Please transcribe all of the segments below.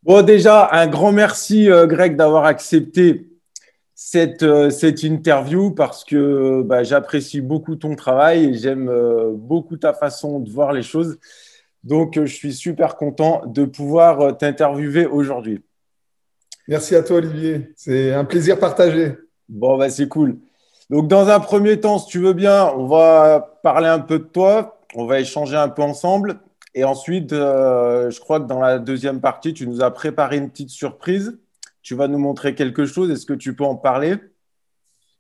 Bon, déjà, un grand merci, Greg, d'avoir accepté cette interview parce que j'apprécie beaucoup ton travail et j'aime beaucoup ta façon de voir les choses. Donc, je suis super content de pouvoir t'interviewer aujourd'hui. Merci à toi, Olivier. C'est un plaisir partagé. Bon, c'est cool. Donc, dans un premier temps, si tu veux bien, on va parler un peu de toi, on va échanger un peu ensemble. Et ensuite, je crois que dans la deuxième partie, tu nous as préparé une petite surprise. Tu vas nous montrer quelque chose. Est-ce que tu peux en parler?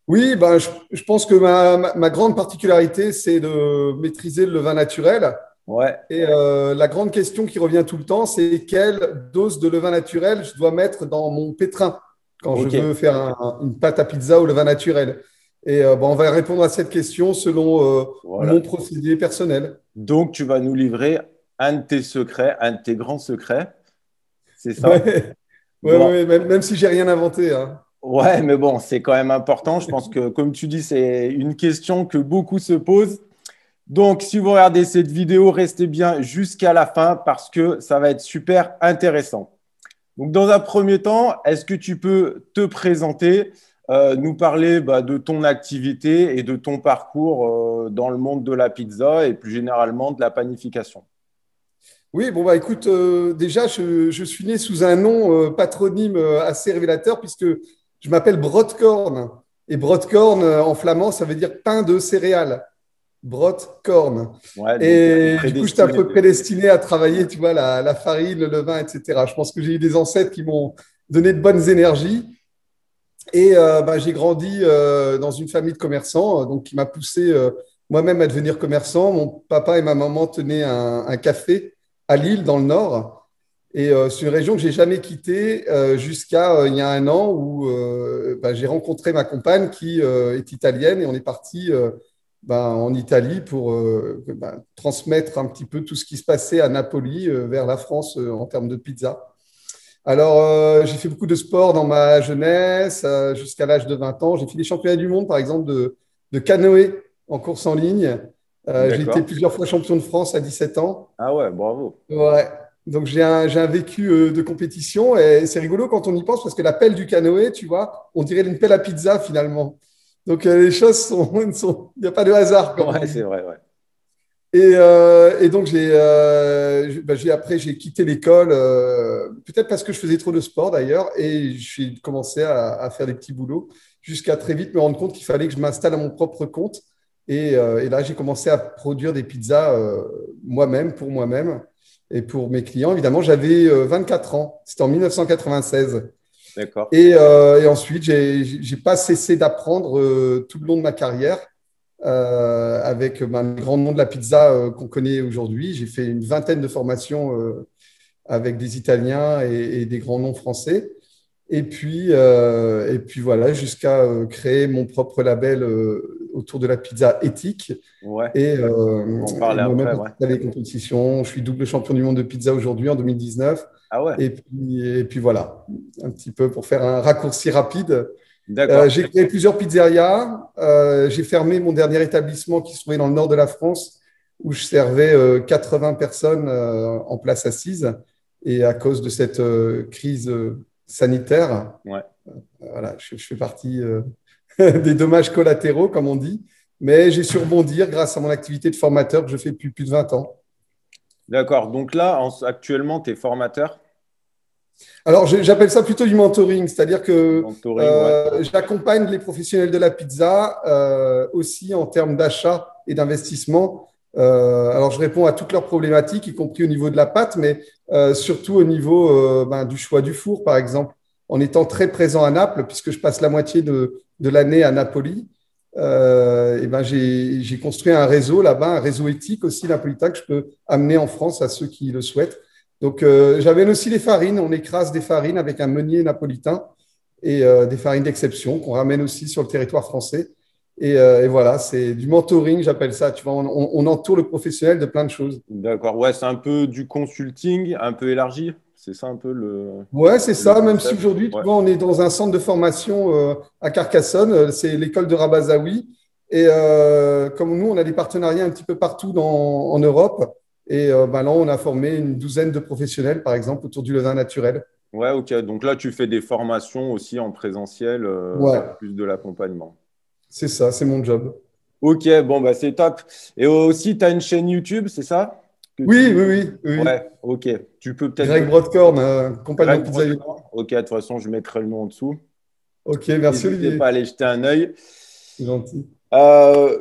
Oui, ben, je pense que ma grande particularité, c'est de maîtriser le vin naturel. Ouais, Et la grande question qui revient tout le temps, c'est quelle dose de levain naturel je dois mettre dans mon pétrin quand je ok. veux faire une pâte à pizza au levain naturel. Et on va répondre à cette question selon Voilà. mon procédé personnel. Donc, tu vas nous livrer un de tes secrets, un de tes grands secrets. C'est ça? Ouais, ouais, Bon, ouais, même si j'ai rien inventé, hein. ouais, mais bon, c'est quand même important. Je pense que, comme tu dis, c'est une question que beaucoup se posent. Donc, si vous regardez cette vidéo, restez bien jusqu'à la fin parce que ça va être super intéressant. Donc, dans un premier temps, est-ce que tu peux te présenter, nous parler de ton activité et de ton parcours dans le monde de la pizza et plus généralement de la panification? Oui, bon, bah écoute, déjà, je suis né sous un nom patronyme assez révélateur puisque je m'appelle Brodkorn. Et Brodkorn, en flamand, ça veut dire pain de céréales. Brodkorn. Ouais, donc tu es Et du coup, j'étais un prédestiné. peu prédestiné à travailler, tu vois, la farine, le levain, etc. Je pense que j'ai eu des ancêtres qui m'ont donné de bonnes énergies. Et j'ai grandi dans une famille de commerçants, donc qui m'a poussé moi-même à devenir commerçant. Mon papa et ma maman tenaient un café à Lille, dans le Nord. Et c'est une région que j'ai jamais quittée jusqu'à il y a un an où j'ai rencontré ma compagne qui est italienne et on est parti en Italie pour transmettre un petit peu tout ce qui se passait à Napoli vers la France en termes de pizza. Alors, j'ai fait beaucoup de sport dans ma jeunesse, jusqu'à l'âge de 20 ans. J'ai fait des championnats du monde, par exemple, de canoë en course en ligne. J'ai été D'accord. plusieurs fois champion de France à 17 ans. Ah ouais, bravo. Ouais. Donc, j'ai un vécu de compétition et c'est rigolo quand on y pense parce que la pelle du canoë, tu vois, on dirait une pelle à pizza finalement. Donc, les choses sont, il n'y a pas de hasard, comme on Ouais, c'est dit. vrai, ouais. Et donc, après, j'ai quitté l'école, peut-être parce que je faisais trop de sport d'ailleurs, et j'ai commencé à faire des petits boulots jusqu'à très vite me rendre compte qu'il fallait que je m'installe à mon propre compte. Et là, j'ai commencé à produire des pizzas moi-même, pour moi-même et pour mes clients. Évidemment, j'avais 24 ans, c'était en 1996. D'accord. Et ensuite, j'ai pas cessé d'apprendre tout le long de ma carrière avec les grands noms de la pizza qu'on connaît aujourd'hui. J'ai fait une vingtaine de formations avec des Italiens et des grands noms français. Et puis voilà, jusqu'à créer mon propre label autour de la pizza éthique Ouais, et, on euh, va en et parler moi-même après, ouais. participer à des compétitions. Je suis double champion du monde de pizza aujourd'hui en 2019. Ah ouais, Et puis voilà, un petit peu pour faire un raccourci rapide. d'accord. J'ai créé plusieurs pizzerias. J'ai fermé mon dernier établissement qui se trouvait dans le nord de la France, où je servais 80 personnes en place assise. Et à cause de cette crise sanitaire, Ouais. voilà, je fais partie des dommages collatéraux, comme on dit. Mais j'ai su rebondir grâce à mon activité de formateur que je fais depuis plus de 20 ans. D'accord. Donc là, actuellement, tu es formateur, Alors, j'appelle ça plutôt du mentoring, c'est-à-dire que mentoring, ouais. j'accompagne les professionnels de la pizza aussi en termes d'achat et d'investissement. Alors, je réponds à toutes leurs problématiques, y compris au niveau de la pâte, mais surtout au niveau du choix du four, par exemple, en étant très présent à Naples, puisque je passe la moitié de l'année à Napoli. J'ai construit un réseau là-bas, un réseau éthique aussi napolitain que je peux amener en France à ceux qui le souhaitent. Donc, j'amène aussi les farines. On écrase des farines avec un meunier napolitain et des farines d'exception qu'on ramène aussi sur le territoire français. Et voilà, c'est du mentoring, j'appelle ça. Tu vois, on entoure le professionnel de plein de choses. D'accord. Ouais, c'est un peu du consulting, un peu élargi. C'est ça un peu Ouais, c'est le ça. Même si concept. aujourd'hui, tu Ouais. vois, on est dans un centre de formation à Carcassonne. C'est l'école de Rabazaoui. Et comme nous, on a des partenariats un petit peu partout en Europe. Et bah, là, on a formé une douzaine de professionnels, par exemple, autour du levain naturel. Ouais, ok. Donc là, tu fais des formations aussi en présentiel, en Ouais, plus de l'accompagnement. c'est ça, c'est mon job. Ok, bon, bah, c'est top. Et aussi, tu as une chaîne YouTube, c'est ça? Que Oui, tu... oui, oui, oui. Ouais, ok. Tu peux peut-être Greg donner Broadcorn, compagnon Greg pizza. Broadcom. Ok, de toute façon, je mettrai le nom en dessous. Ok, merci N'hésitez Olivier, pas à aller jeter un œil. c'est gentil. Euh,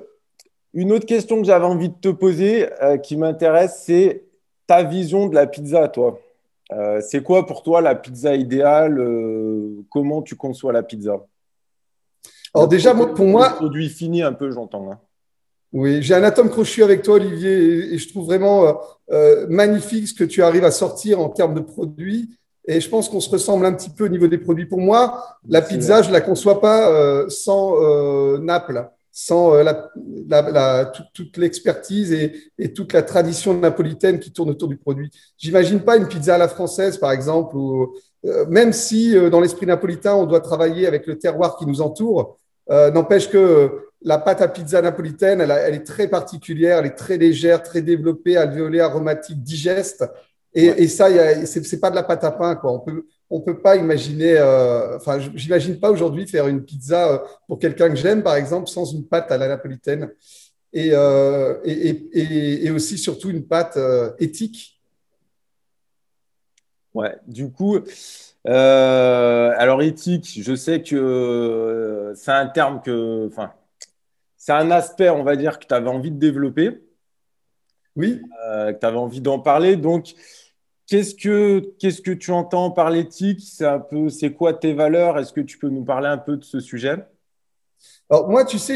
une autre question que j'avais envie de te poser, qui m'intéresse, c'est ta vision de la pizza, toi. C'est quoi pour toi la pizza idéale? Comment tu conçois la pizza? Alors déjà, pour Le moi, produit fini, un peu, j'entends, hein. oui, j'ai un atome crochu avec toi, Olivier, et je trouve vraiment magnifique ce que tu arrives à sortir en termes de produits. Et je pense qu'on se ressemble un petit peu au niveau des produits. Pour moi, la Merci, pizza, hein. je ne la conçois pas sans Naples, sans toute l'expertise et toute la tradition napolitaine qui tourne autour du produit. J'imagine pas une pizza à la française, par exemple, même si dans l'esprit napolitain, on doit travailler avec le terroir qui nous entoure. N'empêche que la pâte à pizza napolitaine, elle est très particulière, elle est très légère, très développée, alvéolée, aromatique, digeste. Ouais. Et ça, c'est pas de la pâte à pain, quoi. On peut pas imaginer, enfin, j'imagine pas aujourd'hui faire une pizza pour quelqu'un que j'aime, par exemple, sans une pâte à la napolitaine. Et aussi, surtout, une pâte éthique. Ouais. Du coup, alors éthique, je sais que c'est un terme enfin, c'est un aspect, on va dire, que tu avais envie de développer, Oui. que tu avais envie d'en parler. Donc, qu'est-ce que tu entends par l'éthique? C'est un peu, c'est quoi tes valeurs? Est-ce que tu peux nous parler un peu de ce sujet? Alors, moi, tu sais,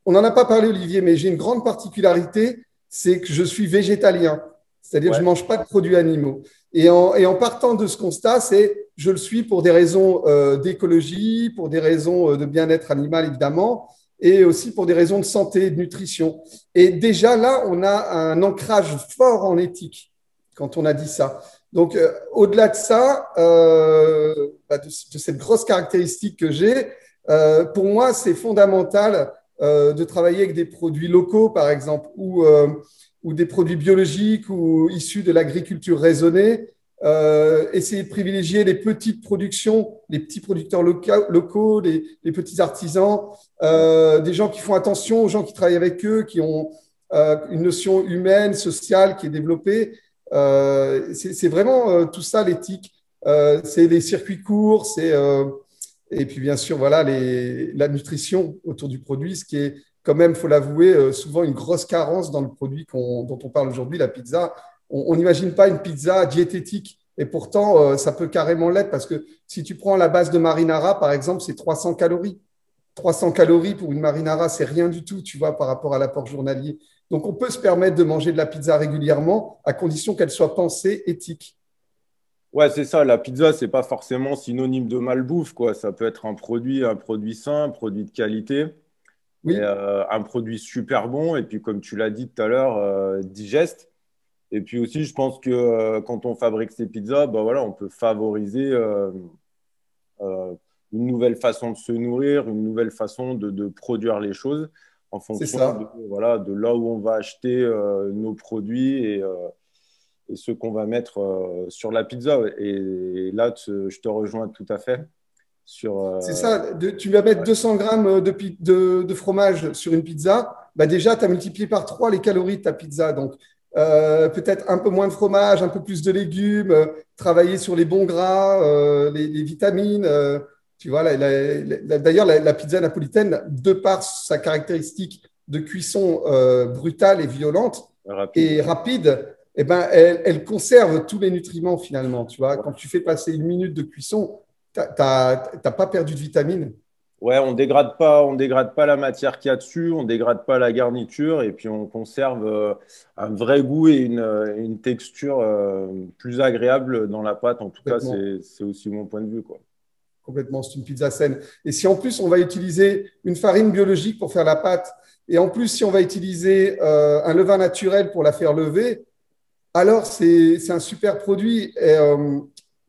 on n'en a pas parlé, Olivier, mais j'ai une grande particularité, c'est que je suis végétalien. C'est-à-dire que je Ouais. ne mange pas de produits animaux. Et en partant de ce constat, c'est je le suis pour des raisons d'écologie, pour des raisons de bien-être animal, évidemment, et aussi pour des raisons de santé et de nutrition. Et déjà là, on a un ancrage fort en éthique quand on a dit ça. Donc, au-delà de ça, de cette grosse caractéristique que j'ai, pour moi, c'est fondamental de travailler avec des produits locaux, par exemple, ou des produits biologiques ou issus de l'agriculture raisonnée. Essayer de privilégier les petites productions, les petits producteurs locaux, les petits artisans, des gens qui font attention aux gens qui travaillent avec eux, qui ont une notion humaine, sociale qui est développée. C'est vraiment tout ça l'éthique. C'est les circuits courts, et puis, bien sûr, voilà, la nutrition autour du produit, ce qui est quand même, il faut l'avouer, souvent une grosse carence dans le produit dont on parle aujourd'hui, la pizza. On n'imagine pas une pizza diététique. Et pourtant, ça peut carrément l'être parce que si tu prends la base de marinara, par exemple, c'est 300 calories. 300 calories pour une marinara, c'est rien du tout, tu vois, par rapport à l'apport journalier. Donc, on peut se permettre de manger de la pizza régulièrement à condition qu'elle soit pensée éthique. Ouais, c'est ça. La pizza, c'est pas forcément synonyme de malbouffe, quoi. Ça peut être un produit sain, un produit de qualité, et Oui, un produit super bon. Et puis, comme tu l'as dit tout à l'heure, digeste. Et puis aussi, je pense que quand on fabrique ces pizzas, bah voilà, on peut favoriser euh, une nouvelle façon de se nourrir, une nouvelle façon de produire les choses en c'est fonction de, ça. voilà, de là où on va acheter nos produits et ce qu'on va mettre sur la pizza. Et là, je te rejoins tout à fait sur. C'est ça, tu vas mettre Ouais, 200 grammes de fromage sur une pizza, bah déjà, tu as multiplié par 3 les calories de ta pizza. Donc, peut-être un peu moins de fromage, un peu plus de légumes, travailler sur les bons gras, les vitamines. Tu vois, d'ailleurs, la pizza napolitaine, de par sa caractéristique de cuisson brutale et violente rapide. et rapide, eh ben, elle conserve tous les nutriments finalement. Tu vois, quand Ouais. tu fais passer une minute de cuisson, t'as pas perdu de vitamines. Ouais, on dégrade pas la matière qu'il y a dessus, on dégrade pas la garniture et puis on conserve un vrai goût et une texture plus agréable dans la pâte. En tout cas, Complètement, c'est aussi mon point de vue, quoi. complètement. C'est une pizza saine. Et si en plus on va utiliser une farine biologique pour faire la pâte, et en plus si on va utiliser un levain naturel pour la faire lever, alors c'est un super produit. Et,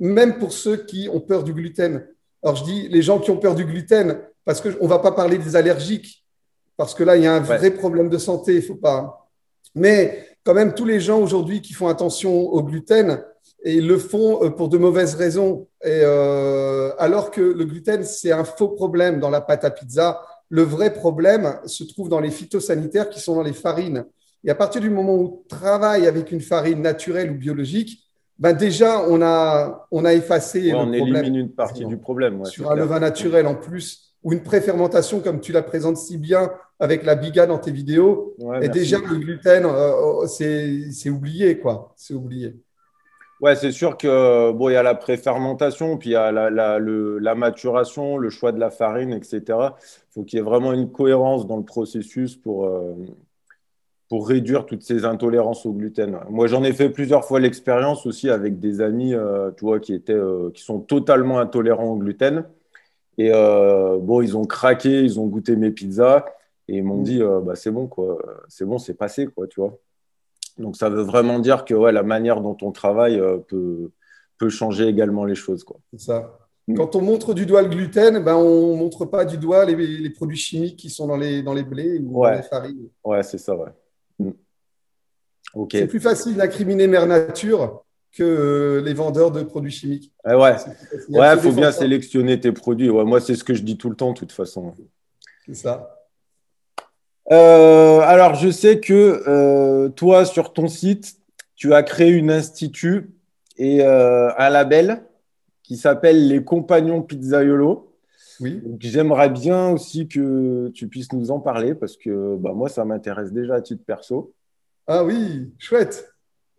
même pour ceux qui ont peur du gluten. Alors je dis les gens qui ont peur du gluten, parce qu'on ne va pas parler des allergiques, parce que là il y a un Ouais, vrai problème de santé. Il faut pas. Mais quand même tous les gens aujourd'hui qui font attention au gluten, et ils le font pour de mauvaises raisons. Et, alors que le gluten, c'est un faux problème dans la pâte à pizza. Le vrai problème se trouve dans les phytosanitaires qui sont dans les farines. Et à partir du moment où on travaille avec une farine naturelle ou biologique, ben déjà, on a effacé Ouais, le on problème. élimine une partie du problème, ouais, c'est Sur un clair. levain naturel en plus, ou une préfermentation comme tu la présentes si bien avec la biga dans tes vidéos, Ouais, et merci. déjà le gluten, c'est oublié, quoi. C'est oublié. Ouais, c'est sûr que bon, il y a la préfermentation, puis il y a la maturation, le choix de la farine, etc. Il faut qu'il y ait vraiment une cohérence dans le processus pour réduire toutes ces intolérances au gluten. Moi, j'en ai fait plusieurs fois l'expérience aussi avec des amis, tu vois, qui sont totalement intolérants au gluten. Et bon, ils ont craqué, ils ont goûté mes pizzas et ils m'ont dit, bah, c'est bon, quoi. C'est bon, c'est passé, quoi, tu vois. Donc, ça veut vraiment dire que ouais, la manière dont on travaille peut changer également les choses, quoi. C'est ça. Mm. Quand on montre du doigt le gluten, ben, on ne montre pas du doigt les produits chimiques qui sont dans les blés ou dans les Ouais, farines. ouais, c'est ça, ouais. Mm. Ok. C'est plus facile d'incriminer Mère Nature que les vendeurs de produits chimiques. Ouais, C'est plus facile. Il y a ouais, le faux faut bien défenseur. sélectionner tes produits. Ouais, moi, c'est ce que je dis tout le temps, de toute façon. C'est ça. Alors, je sais que toi, sur ton site, tu as créé une institut et un label qui s'appelle les Compagnons Pizzaiolo. Oui. Donc, j'aimerais bien aussi que tu puisses nous en parler parce que bah, moi, ça m'intéresse déjà à titre perso. Ah oui, chouette.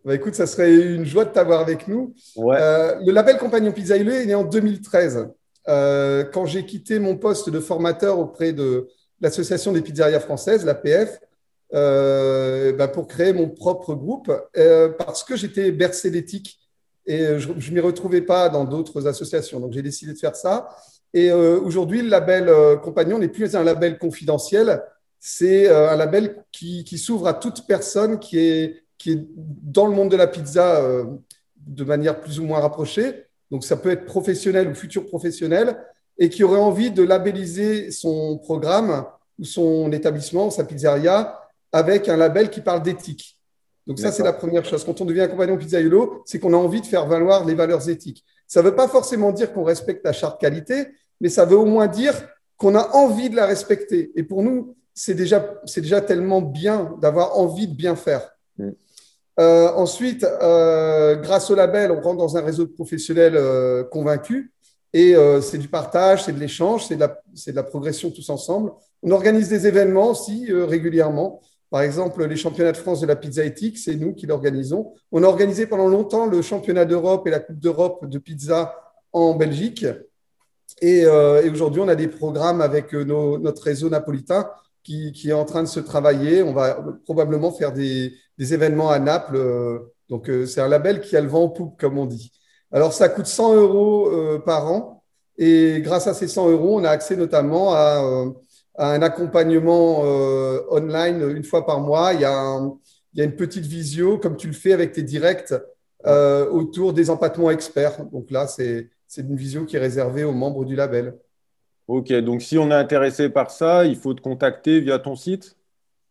Bah, écoute, ça serait une joie de t'avoir avec nous. Ouais, Le label Compagnon Pizzaïolo est né en 2013. Quand j'ai quitté mon poste de formateur auprès de l'Association des pizzerias françaises, l'APF, bah, pour créer mon propre groupe, parce que j'étais bercé d'éthique et je ne m'y retrouvais pas dans d'autres associations. Donc j'ai décidé de faire ça. Et aujourd'hui, le label Compagnon n'est plus un label confidentiel, c'est un label qui s'ouvre à toute personne qui est dans le monde de la pizza de manière plus ou moins rapprochée. Donc, ça peut être professionnel ou futur professionnel et qui aurait envie de labelliser son programme ou son établissement, sa pizzeria, avec un label qui parle d'éthique. Donc, ça, c'est la d'accord. première chose. Quand on devient un compagnon pizzaiolo, c'est qu'on a envie de faire valoir les valeurs éthiques. Ça ne veut pas forcément dire qu'on respecte la charte qualité, mais ça veut au moins dire qu'on a envie de la respecter. Et pour nous, c'est déjà tellement bien d'avoir envie de bien faire. Mm. Ensuite, grâce au label, on rentre dans un réseau de professionnels convaincus et c'est du partage, c'est de l'échange, c'est de la progression tous ensemble. On organise des événements aussi régulièrement. Par exemple, les championnats de France de la pizza éthique, c'est nous qui l'organisons. On a organisé pendant longtemps le championnat d'Europe et la Coupe d'Europe de pizza en Belgique. Et aujourd'hui, on a des programmes avec notre réseau napolitain qui est en train de se travailler. On va probablement faire des événements à Naples. Donc, c'est un label qui a le vent en poupe, comme on dit. Alors, ça coûte 100 euros par an. Et grâce à ces 100 euros, on a accès notamment à un accompagnement online une fois par mois. Il y a une petite visio, comme tu le fais avec tes directs, autour des empattements experts. Donc là, c'est une visio qui est réservée aux membres du label. Ok, donc si on est intéressé par ça, il faut te contacter via ton site.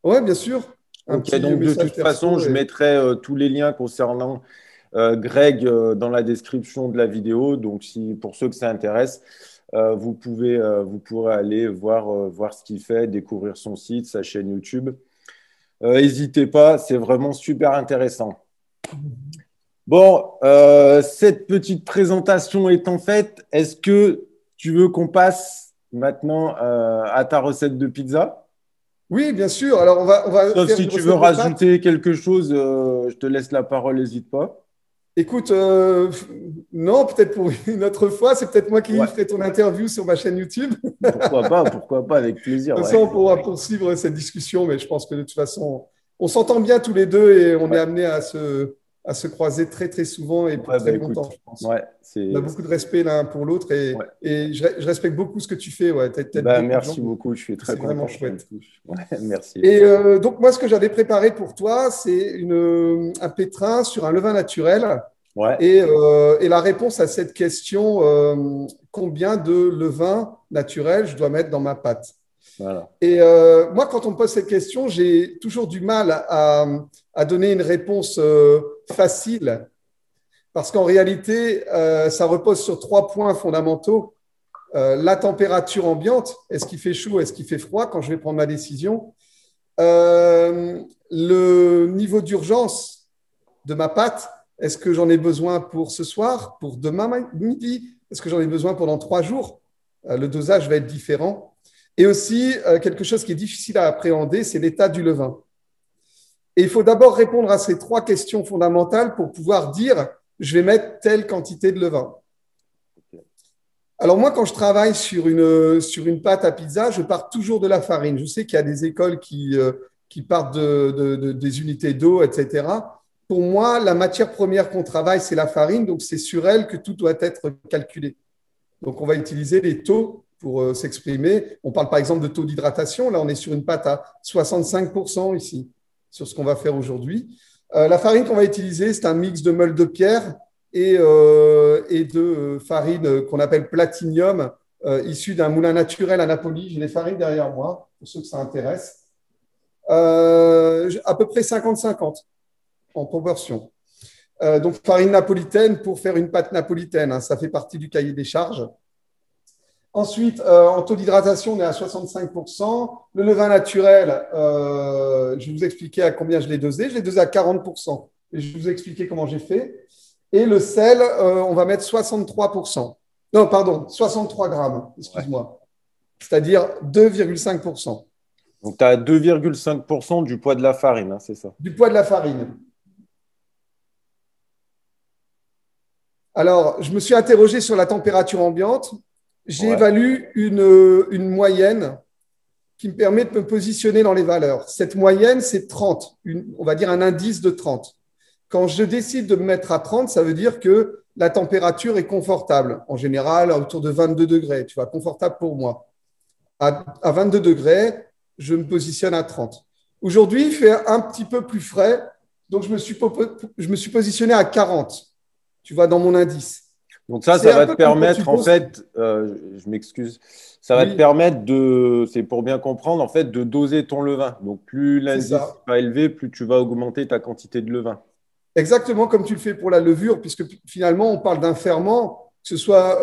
Oui, bien sûr. Un Ok, petit donc de message toute façon, perso. je mettrai tous les liens concernant Greg dans la description de la vidéo. Donc, si, pour ceux que ça intéresse, vous pourrez aller voir ce qu'il fait, découvrir son site, sa chaîne YouTube. N'hésitez pas, c'est vraiment super intéressant. Bon, cette petite présentation étant faite, est-ce que tu veux qu'on passe maintenant à ta recette de pizza? Oui, bien sûr. Alors, on va Sauf faire si une tu veux recette de pâtes. rajouter quelque chose, je te laisse la parole, n'hésite pas. Écoute, non, peut-être pour une autre fois. C'est peut-être moi qui Ouais, ferai ton interview sur ma chaîne YouTube. pourquoi pas, avec plaisir, De toute ouais. façon, on pourra poursuivre cette discussion, mais je pense que de toute façon, on s'entend bien tous les deux et on est Ouais, amené à se croiser très, très souvent et pour ouais, bah très longtemps, écoute, je pense. ouais, On a beaucoup de respect l'un pour l'autre ouais. et je respecte beaucoup ce que tu fais. Ouais, tu aides Bah, beaucoup de gens. merci beaucoup, je suis très C'est vraiment content. chouette. Ouais, merci. Et donc, moi, ce que j'avais préparé pour toi, c'est un pétrin sur un levain naturel. Ouais, Et la réponse à cette question, combien de levain naturel je dois mettre dans ma pâte? Voilà. Et moi, quand on me pose cette question, j'ai toujours du mal à donner une réponse facile, parce qu'en réalité, ça repose sur 3 points fondamentaux. La température ambiante, est-ce qu'il fait chaud, est-ce qu'il fait froid quand je vais prendre ma décision? Le niveau d'urgence de ma pâte, est-ce que j'en ai besoin pour ce soir, pour demain midi? Est-ce que j'en ai besoin pendant 3 jours? Le dosage va être différent. Et aussi, quelque chose qui est difficile à appréhender, c'est l'état du levain. Et il faut d'abord répondre à ces 3 questions fondamentales pour pouvoir dire, je vais mettre telle quantité de levain. Alors moi, quand je travaille sur une pâte à pizza, je pars toujours de la farine. Je sais qu'il y a des écoles qui partent des unités d'eau, etc. Pour moi, la matière première qu'on travaille, c'est la farine, donc c'est sur elle que tout doit être calculé. Donc on va utiliser les taux pour s'exprimer. On parle par exemple de taux d'hydratation. Là, on est sur une pâte à 65% ici, sur ce qu'on va faire aujourd'hui. La farine qu'on va utiliser, c'est un mix de meule de pierre et de farine qu'on appelle platinium, issue d'un moulin naturel à Napoli. J'ai les farines derrière moi, pour ceux que ça intéresse. À peu près 50-50 en proportion. Donc, farine napolitaine pour faire une pâte napolitaine, hein, ça fait partie du cahier des charges. Ensuite, en taux d'hydratation, on est à 65%. Le levain naturel, je vais vous expliquer à combien je l'ai dosé. Je l'ai dosé à 40%. Et je vais vous expliquer comment j'ai fait. Et le sel, on va mettre 63%. Non, pardon, 63 grammes, excuse-moi. Ouais. C'est-à-dire 2,5%. Donc, tu as 2,5% du poids de la farine, hein, c'est ça? Du poids de la farine. Alors, je me suis interrogé sur la température ambiante. J'évalue une moyenne qui me permet de me positionner dans les valeurs. Cette moyenne, c'est 30, on va dire un indice de 30. Quand je décide de me mettre à 30, ça veut dire que la température est confortable. En général, autour de 22 degrés, tu vois, confortable pour moi. À 22 degrés, je me positionne à 30. Aujourd'hui, il fait un petit peu plus frais, donc je me suis positionné à 40, tu vois, dans mon indice. Donc ça va te permettre, en fait, je m'excuse, ça va te permettre c'est pour bien comprendre, en fait, de doser ton levain. Donc, plus l'indice va élevé, plus tu vas augmenter ta quantité de levain. Exactement comme tu le fais pour la levure, puisque finalement, on parle d'un ferment, que ce soit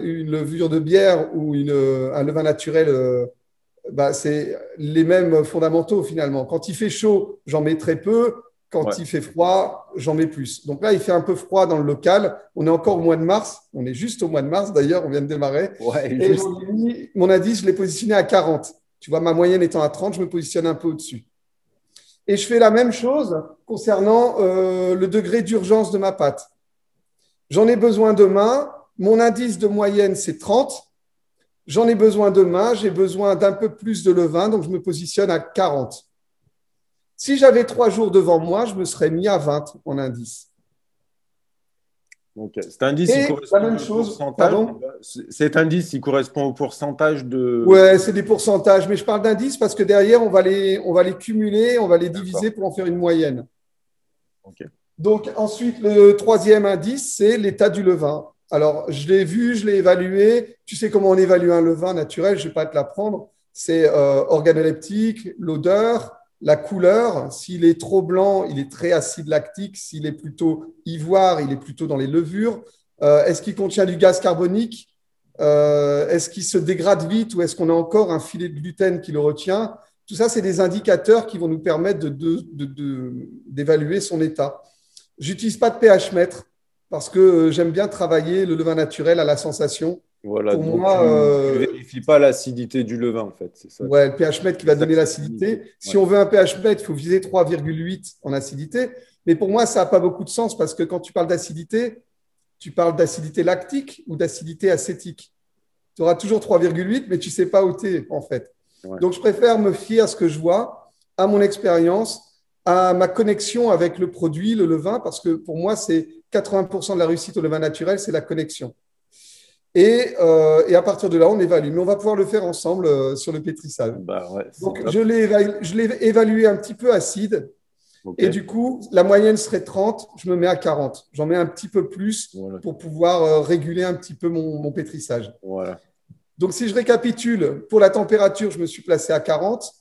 une levure de bière ou un levain naturel, c'est les mêmes fondamentaux finalement. Quand il fait chaud, j'en mets très peu. Quand il fait froid, j'en mets plus. Donc là, il fait un peu froid dans le local. On est encore au mois de mars. On est juste au mois de mars, d'ailleurs, on vient de démarrer. Et mon indice, je l'ai positionné à 40. Tu vois, ma moyenne étant à 30, je me positionne un peu au-dessus. Et je fais la même chose concernant le degré d'urgence de ma pâte. J'en ai besoin demain. Mon indice de moyenne, c'est 30. J'en ai besoin demain. J'ai besoin d'un peu plus de levain, donc je me positionne à 40. Si j'avais 3 jours devant moi, je me serais mis à 20 en indice. Donc, cet indice, il correspond la même chose, pourcentage. Cet indice, il correspond au pourcentage de… Ouais, c'est des pourcentages, mais je parle d'indices parce que derrière, on va les cumuler, on va les diviser pour en faire une moyenne. Okay. Donc, ensuite, le 3e indice, c'est l'état du levain. Alors, je l'ai vu, je l'ai évalué. Tu sais comment on évalue un levain naturel, je ne vais pas te l'apprendre. C'est organoleptique, l'odeur, la couleur. S'il est trop blanc, il est très acide lactique. S'il est plutôt ivoire, il est plutôt dans les levures. Est-ce qu'il contient du gaz carbonique? Est-ce qu'il se dégrade vite ou est-ce qu'on a encore un filet de gluten qui le retient? Tout ça, c'est des indicateurs qui vont nous permettre d'évaluer son état. J'utilise pas de pH mètre parce que j'aime bien travailler le levain naturel à la sensation. Voilà, pour moi, tu ne vérifies pas l'acidité du levain, en fait. C'est ça. Ouais, le pH mètre qui va donner l'acidité. Si on veut un pH mètre, il faut viser 3,8 en acidité. Mais pour moi, ça n'a pas beaucoup de sens parce que quand tu parles d'acidité, tu parles d'acidité lactique ou d'acidité acétique. Tu auras toujours 3,8, mais tu ne sais pas où tu es, en fait. Ouais. Donc, je préfère me fier à ce que je vois, à mon expérience, à ma connexion avec le produit, le levain, parce que pour moi, c'est 80% de la réussite au levain naturel, c'est la connexion. Et à partir de là, on évalue. Mais on va pouvoir le faire ensemble sur le pétrissage. Donc, je l'ai évalué un petit peu acide. Okay. Et du coup, la moyenne serait 30, je me mets à 40. J'en mets un petit peu plus pour pouvoir réguler un petit peu mon pétrissage. Voilà. Donc, si je récapitule, pour la température, je me suis placé à 40.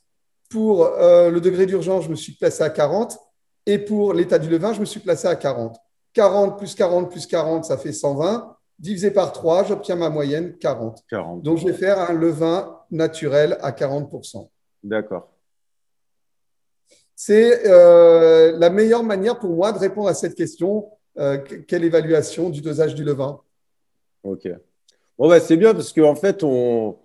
Pour le degré d'urgence, je me suis placé à 40. Et pour l'état du levain, je me suis placé à 40. 40 plus 40 plus 40, ça fait 120. Divisé par 3, j'obtiens ma moyenne 40. 40. Donc, je vais faire un levain naturel à 40%. D'accord. C'est la meilleure manière pour moi de répondre à cette question. Quelle évaluation du dosage du levain? Ok. Bon, bah, c'est bien parce qu'en fait, on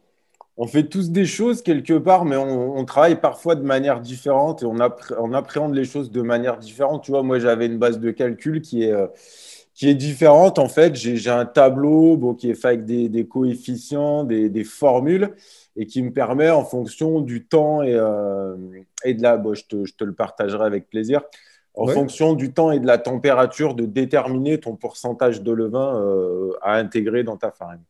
fait tous des choses quelque part, mais on travaille parfois de manière différente et on appréhende les choses de manière différente. Tu vois, moi, j'avais une base de calcul qui est différente. En fait, j'ai un tableau bon, qui est fait avec des coefficients, des formules et qui me permet, en fonction du temps et de la… Bon, je te le partagerai avec plaisir. En Ouais. fonction du temps et de la température, de déterminer ton pourcentage de levain à intégrer dans ta farine.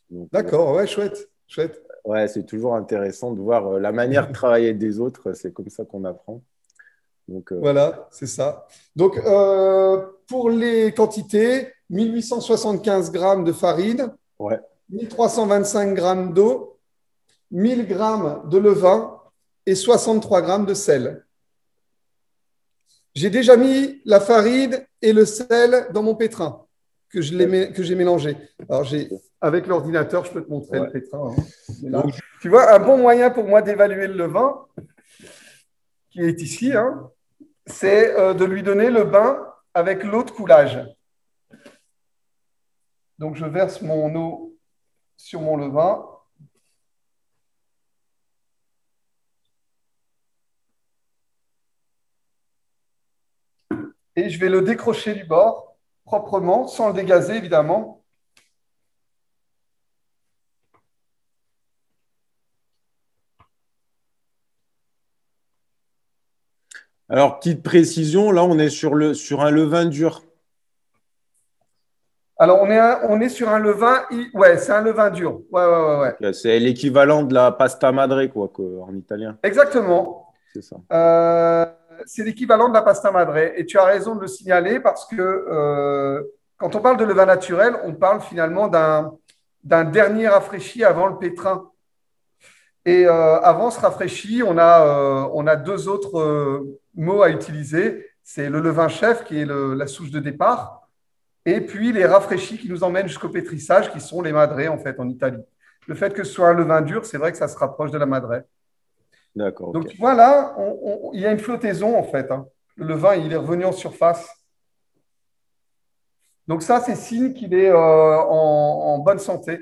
Donc, D'accord, ouais, chouette, chouette. ouais, c'est toujours intéressant de voir la manière de travailler des autres. C'est comme ça qu'on apprend. Donc, Voilà, c'est ça. Donc, pour les quantités, 1875 grammes de farine, ouais, 1325 grammes d'eau, 1000 grammes de levain et 63 grammes de sel. J'ai déjà mis la farine et le sel dans mon pétrin que j'ai mélangé. Alors, avec l'ordinateur, je peux te montrer le pétrin. Hein. donc, Tu vois, un bon moyen pour moi d'évaluer le levain, qui est ici, hein, c'est de lui donner le bain avec l'eau de coulage. Donc, je verse mon eau sur mon levain. Et je vais le décrocher du bord proprement, sans le dégazer, évidemment. alors, petite précision, là, on est sur un levain dur. Alors, on est sur un levain. Ouais, c'est un levain dur. Ouais. Donc, c'est l'équivalent de la pasta madre, quoi, en italien. Exactement. C'est ça. C'est l'équivalent de la pasta madre. Et tu as raison de le signaler parce que quand on parle de levain naturel, on parle finalement d'un dernier rafraîchi avant le pétrin. Et avant ce rafraîchi, on a deux autres mots à utiliser. C'est le levain chef qui est la souche de départ, et puis les rafraîchis qui nous emmènent jusqu'au pétrissage, qui sont les madrés en fait en Italie. Le fait que ce soit un levain dur, c'est vrai que ça se rapproche de la madré. D'accord, Donc ok. tu vois là, il y a une flottaison en fait. Hein. Le levain, il est revenu en surface. Donc ça, c'est signe qu'il est en bonne santé.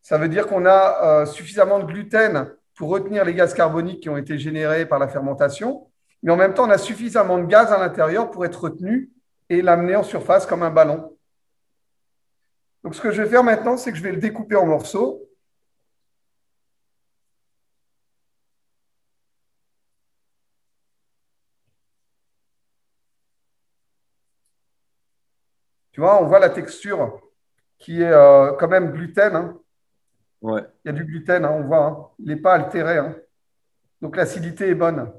Ça veut dire qu'on a suffisamment de gluten pour retenir les gaz carboniques qui ont été générés par la fermentation, mais en même temps, on a suffisamment de gaz à l'intérieur pour être retenu et l'amener en surface comme un ballon. Donc, ce que je vais faire maintenant, c'est que je vais le découper en morceaux. Tu vois, on voit la texture qui est quand même gluten. Hein. Ouais. Il y a du gluten, hein, on voit. Hein. Il n'est pas altéré. Hein. Donc, l'acidité est bonne.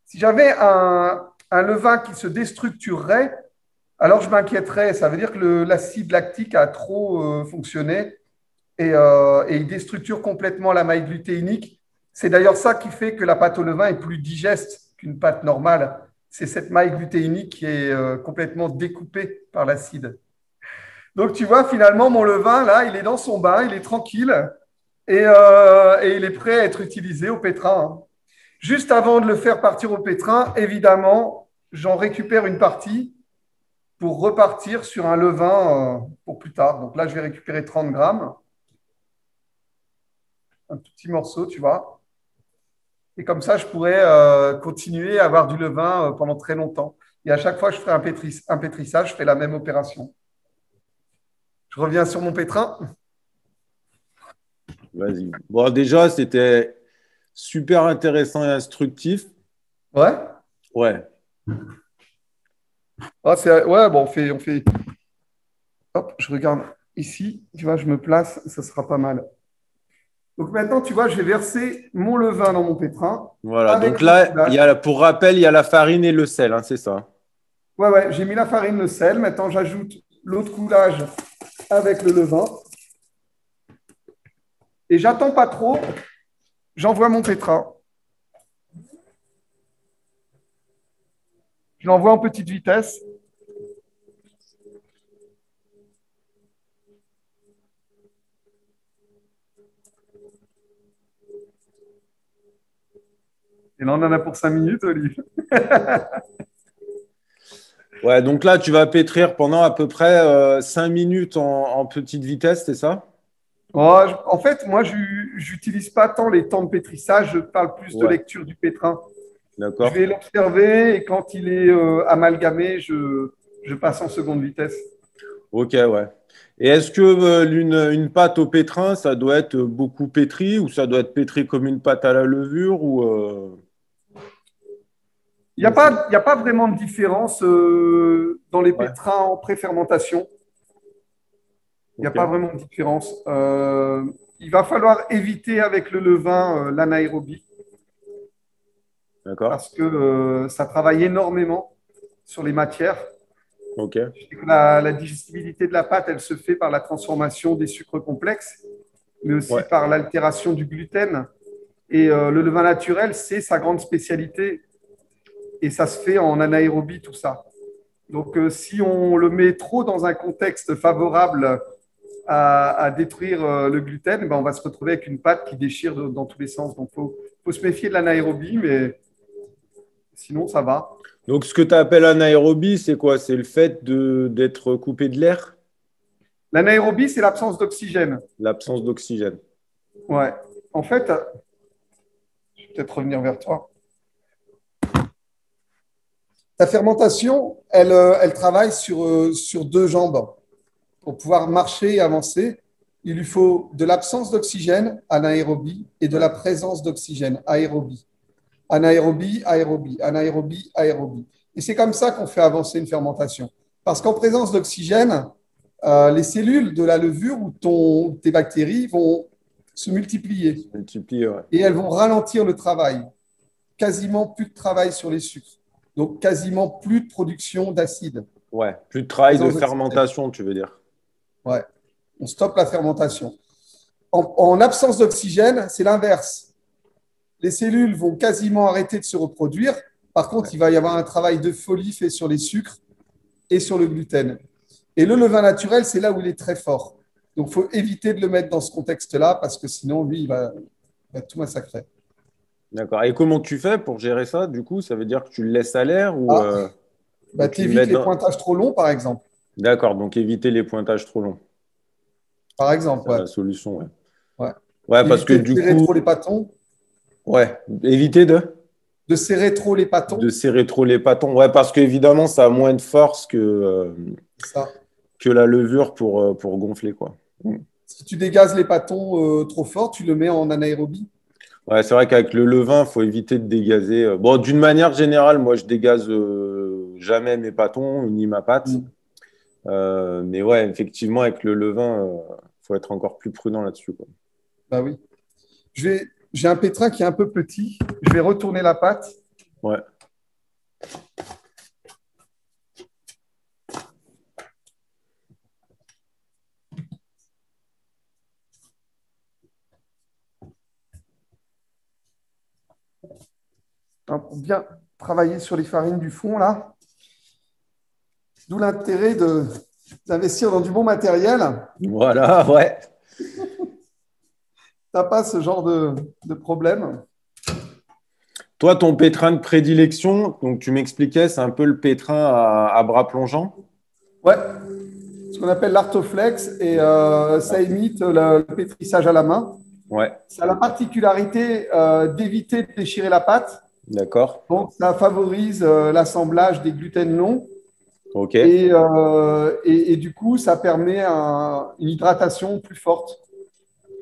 Si j'avais un levain qui se déstructurerait, alors je m'inquiéterais. Ça veut dire que l'acide lactique a trop fonctionné et il déstructure complètement la maille glutéinique. C'est d'ailleurs ça qui fait que la pâte au levain est plus digeste qu'une pâte normale. C'est cette maille glutéinique qui est complètement découpée par l'acide. Donc tu vois, finalement, mon levain, là, il est dans son bain, il est tranquille et il est prêt à être utilisé au pétrin. Hein. Juste avant de le faire partir au pétrin, évidemment, j'en récupère une partie pour repartir sur un levain pour plus tard. Donc là, je vais récupérer 30 grammes, un tout petit morceau, tu vois. Et comme ça, je pourrais continuer à avoir du levain pendant très longtemps. Et à chaque fois que je ferai un pétrissage, je fais la même opération. Je reviens sur mon pétrin. Vas-y. Bon, déjà, c'était super intéressant et instructif. Ouais. Ouais. Ah, ouais, bon, on fait. Hop, je regarde ici. Tu vois, je me place, ça sera pas mal. Donc maintenant, tu vois, je vais verser mon levain dans mon pétrin. Voilà. Avec Donc le là, coulage. pour rappel, il y a la farine et le sel, hein, c'est ça. Ouais, j'ai mis la farine, le sel. Maintenant, j'ajoute l'eau de coulage avec le levain. Et j'attends pas trop. J'envoie mon pétrin. Je l'envoie en petite vitesse. Et là, on en a pour 5 minutes, Olive. Ouais, donc là, tu vas pétrir pendant à peu près 5 minutes en petite vitesse, c'est ça? Oh, en fait, moi, je n'utilise pas tant les temps de pétrissage, je parle plus de Ouais, lecture du pétrin. Je d'accord. vais l'observer et quand il est amalgamé, je passe en seconde vitesse. Ok, ouais. Et est-ce que une pâte au pétrin, ça doit être beaucoup pétri ou ça doit être pétri comme une pâte à la levure Il n'y a ou c'est- pas, il y a pas vraiment de différence dans les Ouais, pétrins en pré-fermentation. Il n'y a ok, pas vraiment de différence. Il va falloir éviter avec le levain l'anaérobie d'accord. parce que ça travaille énormément sur les matières. Ok, La digestibilité de la pâte, elle se fait par la transformation des sucres complexes, mais aussi ouais, par l'altération du gluten. Et le levain naturel, c'est sa grande spécialité. Et ça se fait en anaérobie, tout ça. Donc, si on le met trop dans un contexte favorable à détruire le gluten, ben, on va se retrouver avec une pâte qui déchire dans tous les sens. Donc, faut se méfier de l'anaérobie, mais sinon, ça va. donc, ce que tu appelles anaérobie, c'est quoi? C'est le fait d'être coupé de l'air, L'anaérobie, c'est l'absence d'oxygène. l'absence d'oxygène. Ouais. En fait, je vais peut-être revenir vers toi. Ta fermentation, elle travaille sur deux jambes. Pour pouvoir marcher et avancer, il lui faut de l'absence d'oxygène, anaérobie, et de Ouais, la présence d'oxygène, aérobie. Anaérobie, aérobie, anaérobie, aérobie. Et c'est comme ça qu'on fait avancer une fermentation. Parce qu'en présence d'oxygène, les cellules de la levure ou tes bactéries vont se multiplier se multiplie, ouais. et elles vont ralentir le travail. Quasiment plus de travail sur les sucres. Donc, quasiment plus de production d'acide. Ouais, plus de travail de Présence d'oxygène. fermentation, tu veux dire. Ouais. On stoppe la fermentation. En absence d'oxygène, c'est l'inverse. Les cellules vont quasiment arrêter de se reproduire. Par contre, Ouais. il va y avoir un travail de folie fait sur les sucres et sur le gluten. Et le levain naturel, c'est là où il est très fort. Donc, il faut éviter de le mettre dans ce contexte-là parce que sinon, lui, il va tout massacrer. D'accord. Et comment tu fais pour gérer ça? Du coup, ça veut dire que tu le laisses à l'air Ah, ou bah, tu tu le mets évites les dans. pointages trop longs, par exemple. D'accord, donc éviter les pointages trop longs. Par exemple, C'est ouais. la solution, ouais. Ouais. Ouais, parce que Éviter de du serrer coup, trop les pâtons. ouais, éviter De serrer trop les de pâtons. serrer trop les pâtons. Ouais, parce qu'évidemment, ça a moins de force C'est ça. que la levure pour gonfler, quoi. Mm. Si tu dégazes les pâtons trop fort, tu le mets en anaérobie. Ouais, c'est vrai qu'avec le levain, il faut éviter de dégazer. Bon, d'une manière générale, moi, je dégaze jamais mes pâtons ni ma pâte. Mm. Mais ouais, effectivement, avec le levain, faut être encore plus prudent là-dessus, quoi. Bah oui. J'ai un pétrin qui est un peu petit. Je vais retourner la pâte. Ouais. Hein, pour bien travailler sur les farines du fond, là. D'où l'intérêt d'investir dans du bon matériel. Voilà, ouais. Tu n'as pas ce genre de problème. Toi, ton pétrin de prédilection, donc tu m'expliquais, c'est un peu le pétrin à bras plongeants. Ouais, ce qu'on appelle l'artoflex, et ça imite le pétrissage à la main. Ouais, Ça a la particularité d'éviter de déchirer la pâte. d'accord. Donc, ça favorise l'assemblage des gluten longs. Ok, Et du coup, ça permet une hydratation plus forte.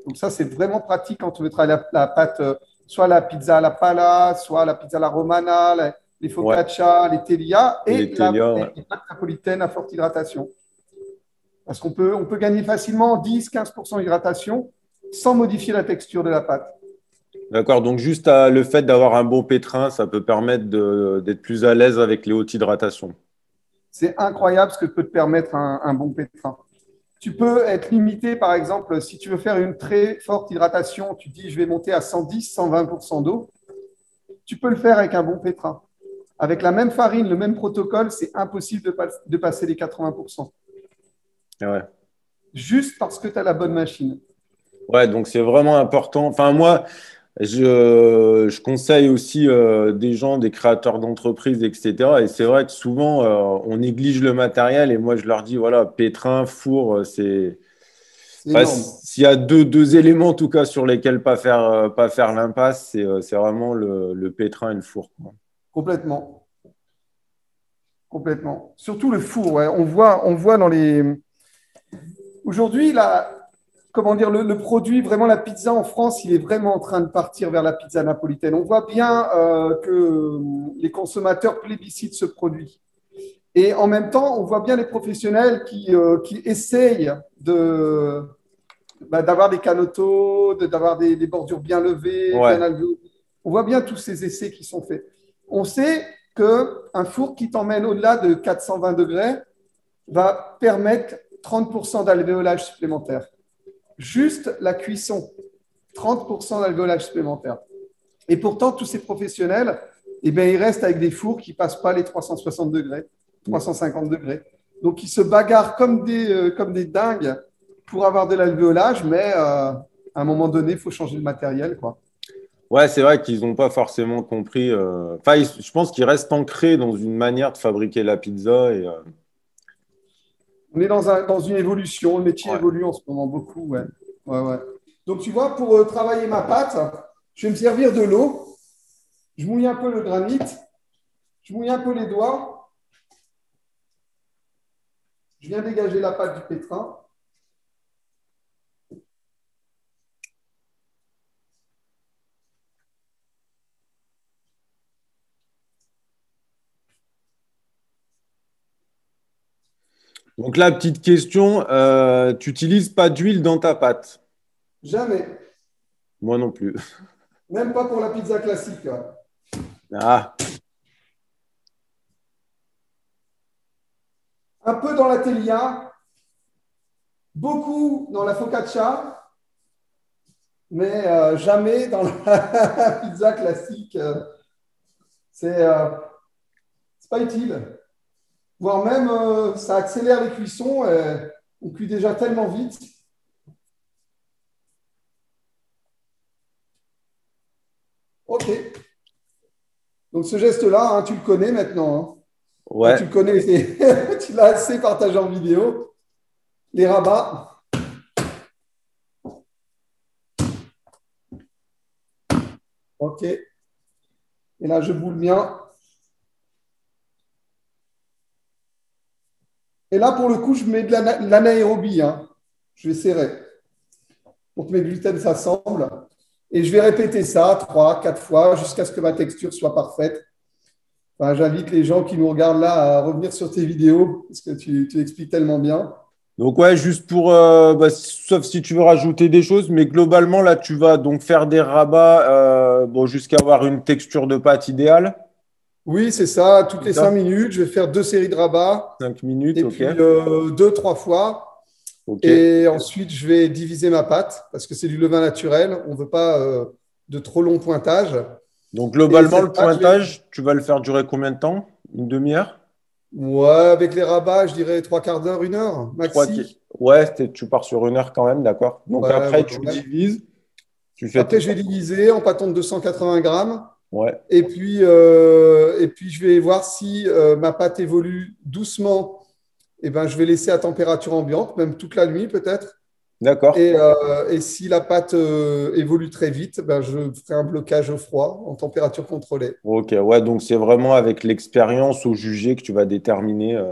Donc ça, c'est vraiment pratique quand on veut travailler la pâte, soit la pizza à la pala, soit la pizza à la romana, les ouais. focaccia, les telia Les et Télia, ouais. les pâtes napolitaines à forte hydratation. Parce qu'on peut gagner facilement 10-15% d'hydratation sans modifier la texture de la pâte. D'accord, donc juste le fait d'avoir un bon pétrin, ça peut permettre d'être plus à l'aise avec les hautes hydratations. C'est incroyable ce que peut te permettre un bon pétrin. Tu peux être limité, par exemple, si tu veux faire une très forte hydratation, tu dis je vais monter à 110, 120% d'eau, tu peux le faire avec un bon pétrin. Avec la même farine, le même protocole, c'est impossible de passer les 80%. Ouais. Juste parce que tu as la bonne machine. Ouais, donc c'est vraiment important. Enfin, moi, je conseille aussi des gens, des créateurs d'entreprises, etc. Et c'est vrai que souvent, on néglige le matériel. Et moi, je leur dis, voilà, pétrin, four, c'est… C'est Enfin, énorme. s'il y a deux éléments, en tout cas, sur lesquels pas faire l'impasse, c'est vraiment le pétrin et le four, quoi. Complètement. Complètement. Surtout le four. Ouais. On voit dans les. Aujourd'hui, comment dire, le produit, vraiment la pizza en France, il est vraiment en train de partir vers la pizza napolitaine. On voit bien que les consommateurs plébiscitent ce produit. Et en même temps, on voit bien les professionnels qui essayent d'avoir des canotos, d'avoir des bordures bien levées, bien Ouais, alvéolées. On voit bien tous ces essais qui sont faits. On sait qu'un four qui t'emmène au-delà de 420 degrés va permettre 30% d'alvéolage supplémentaire. Juste la cuisson, 30% d'alvéolage supplémentaire. Et pourtant, tous ces professionnels, eh bien, ils restent avec des fours qui ne passent pas les 360 degrés, 350 degrés. Donc, ils se bagarrent comme des dingues pour avoir de l'alvéolage, mais à un moment donné, il faut changer de matériel, quoi. ouais, c'est vrai qu'ils n'ont pas forcément compris. Enfin, je pense qu'ils restent ancrés dans une manière de fabriquer la pizza. Et, On est dans une évolution. Le métier ouais. évolue en ce moment beaucoup. Ouais. Ouais, ouais. Donc, tu vois, pour travailler ma pâte, je vais me servir de l'eau. Je mouille un peu le granit. Je mouille un peu les doigts. Je viens dégager la pâte du pétrin. Donc là, petite question, tu n'utilises pas d'huile dans ta pâte? Jamais. Moi non plus. Même pas pour la pizza classique. Ouais. Ah, Un peu dans la teglia, beaucoup dans la focaccia, mais jamais dans la pizza classique. C'est pas utile. Voire même, ça accélère les cuissons. On cuit déjà tellement vite. OK. Donc, ce geste-là, hein, tu le connais maintenant. Hein. Enfin, tu ouais. le connais, tu l'as assez partagé en vidéo. Les rabats. OK. Et là, je boule bien. Et là, pour le coup, je mets de l'anaérobie. Hein. Je vais serrer pour que mes gluten s'assemblent. Et je vais répéter ça 3, 4 fois jusqu'à ce que ma texture soit parfaite. Enfin, j'invite les gens qui nous regardent là à revenir sur tes vidéos parce que tu expliques tellement bien. Donc ouais, juste pour, bah, sauf si tu veux rajouter des choses, mais globalement, là, tu vas donc faire des rabats bon, jusqu'à avoir une texture de pâte idéale. Oui, c'est ça. Toutes C'est les cinq ça? minutes, je vais faire 2 séries de rabats 5 minutes, et ok. puis 2, 3 fois. Ok. Et ensuite, je vais diviser ma pâte parce que c'est du levain naturel. On ne veut pas de trop long pointage. Donc Et globalement, le cette pâte, je vais. pointage, tu vas le faire durer combien de temps? Une demi-heure? Ouais, avec les rabats, je dirais 3 quarts d'heure, 1 heure, Trois. maxi. Ouais, tu pars sur 1 heure quand même, d'accord. Donc Ouais, après, ouais, tu ouais. divises, tu fais tes… Après, je vais diviser en pâton de 280 grammes. Ouais, Et puis, je vais voir si ma pâte évolue doucement. Et ben, je vais laisser à température ambiante, même toute la nuit peut-être. d'accord. Et si la pâte évolue très vite, ben, je ferai un blocage au froid en température contrôlée. Ok, ouais, donc c'est vraiment avec l'expérience au jugé que tu vas déterminer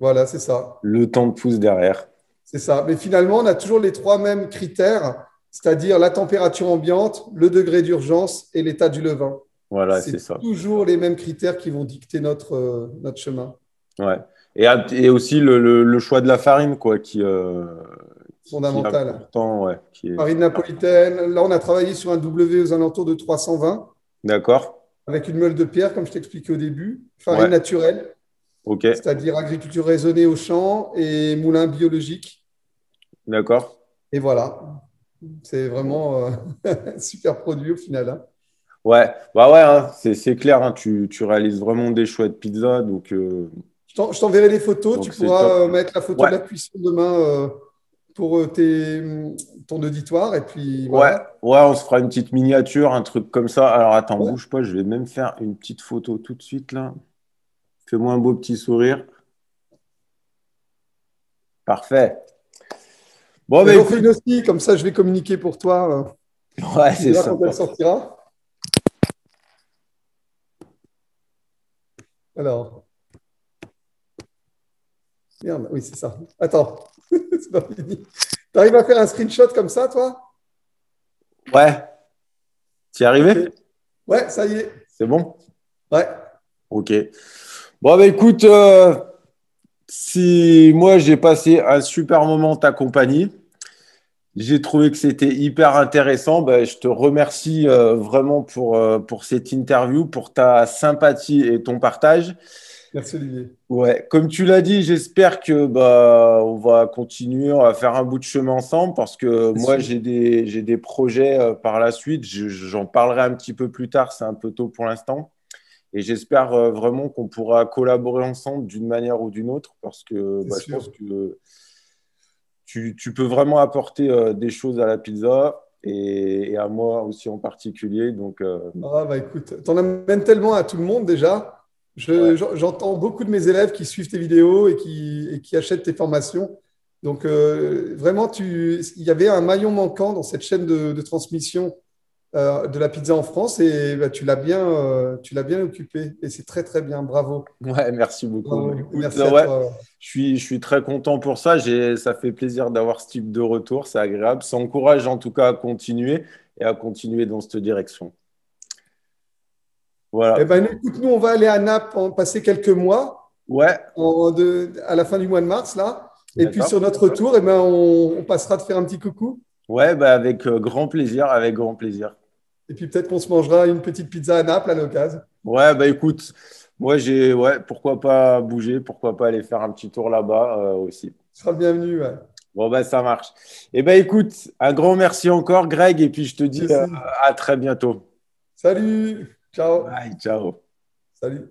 Voilà, c'est ça. le temps de pouce derrière. C'est ça. Mais finalement, on a toujours les trois mêmes critères, c'est-à-dire la température ambiante, le degré d'urgence et l'état du levain. Voilà, c'est C'est ça. toujours les mêmes critères qui vont dicter notre chemin. Ouais. Et aussi le choix de la farine, quoi, qui est Fondamental. important, ouais, qui est… Farine napolitaine. Là, on a travaillé sur un W aux alentours de 320 D'accord? avec une meule de pierre, comme je t'expliquais au début. Farine Ouais, naturelle, ok. c'est-à-dire agriculture raisonnée au champ et moulin biologique. D'accord. Et voilà, c'est vraiment un super produit au final, hein. Ouais, bah ouais, hein, c'est clair, hein, tu réalises vraiment des chouettes pizzas, Je t'enverrai des photos. Tu donc c'est pourras top. mettre la photo Ouais, de la cuisson demain pour ton auditoire. Et puis ouais, voilà. ouais, on se fera une petite miniature, un truc comme ça. Alors attends, Ouais. bouge pas, je vais même faire une petite photo tout de suite là. Fais-moi un beau petit sourire. Parfait. Bon, Ben, bah j'en fais écoute, une aussi, comme ça je vais communiquer pour toi. ouais, Tu c'est verras quand elle sympa. sortira. Alors, merde, oui, c'est ça. Attends, c'est pas fini. Tu arrives à faire un screenshot comme ça, toi? Ouais, t'y es Ok. arrivé? Ouais, ça y est. C'est bon? Ouais. Ok. Bon, bah écoute, si moi j'ai passé un super moment en ta compagnie, j'ai trouvé que c'était hyper intéressant. Bah, je te remercie vraiment pour cette interview, pour ta sympathie et ton partage. Merci, Olivier. Ouais, comme tu l'as dit, j'espère que bah on va continuer, on va faire un bout de chemin ensemble parce que C'est moi sûr. j'ai des projets par la suite. J'en parlerai un petit peu plus tard, c'est un peu tôt pour l'instant. Et j'espère vraiment qu'on pourra collaborer ensemble d'une manière ou d'une autre parce que C'est bah, je pense sûr. que tu peux vraiment apporter des choses à la pizza et à moi aussi en particulier. Ah, bah écoute, t'en amènes tellement à tout le monde déjà. Ouais. J'entends beaucoup de mes élèves qui suivent tes vidéos et qui achètent tes formations. Donc, vraiment, il y avait un maillon manquant dans cette chaîne de transmission de la pizza en France et bah, tu l'as bien occupé. Et c'est très, très bien. Bravo. Ouais, merci beaucoup. Bah, Bravo. Et écoute, merci à ouais, toi. je suis très content pour ça. Ça fait plaisir d'avoir ce type de retour, c'est agréable. Ça encourage en tout cas à continuer et à continuer dans cette direction. Eh Voilà. ben, écoute, nous, on va aller à Naples en passer quelques mois Ouais, à la fin du mois de mars, là. Et puis, d'accord. sur notre retour, eh ben, on passera te faire un petit coucou. Ouais, bah, avec grand plaisir, avec grand plaisir. Et puis peut-être qu'on se mangera une petite pizza à Naples à l'occasion. Ouais, bah écoute, ouais, pourquoi pas bouger, pourquoi pas aller faire un petit tour là-bas aussi. Tu seras le bienvenu. Ouais. Bon, bah ça marche. Eh ben écoute, un grand merci encore, Greg, et puis je te dis Merci. à très bientôt. Salut. Ciao. Bye, ciao. Salut.